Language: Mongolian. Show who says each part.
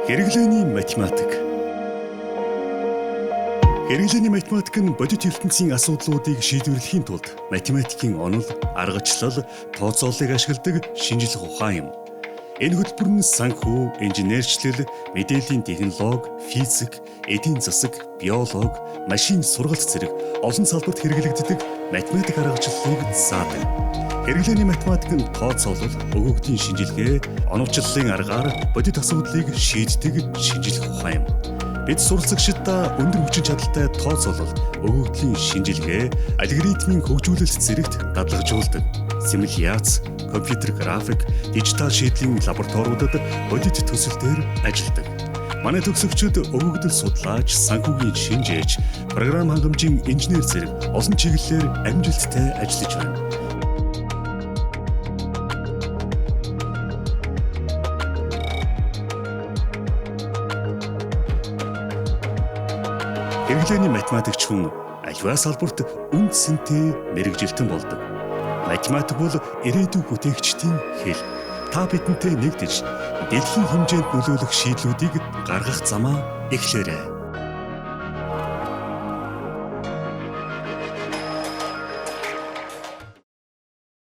Speaker 1: Хэрэглээний математик. Хэрэглээний математик нь бодит ертөнцийн асуудлуудыг шийдвэрлэхийн тулд математикийн онол, аргачлал, тооцооллыг ашигладаг шинжлэх ухаан юм. Энэ хөтөлбөр нь санхүү, инженерчлэл, мэдээллийн технологи, физик, эдийн засаг, биологи, машин сургалт зэрэг олон салбарт хэрэглэгддэг математик аргачлалыг заадаг. Хэрэглээний математик нь тооцоолол, өгөгдлийн шинжилгээ, оновчлолын аргаар бодит асуудлыг шийддэг шинжлэх ухаан юм. Бид суралцагчдаа өндөр хүчин чадалтай тооцоолол, өгөгдлийн шинжилгээ, алгоритмын хөгжүүлэлт зэрэгт дадлагжуулдаг. Симуляц, компьютер график, дижитал шийдлийн лабораториудад бодит төсөл дээр ажилладаг. Манай төгсөгчид өгөгдөл судлаач, санхүүгийн шинжээч, програм хангамжийн инженер зэрэг олон чиглэлээр амжилттай ажиллаж байна. Хэрэглээний математикч хүн аливаа салбарт үнд сэнтэй мэргэжилтэн болдог. Математик бол ирээдүйн бүтээгчдийн хэл. Та бидэнтэй нэгдэж дэлхийн хэмжээнд нөлөөлөх шийдлүүдийг гаргах замаа эхлээрэй.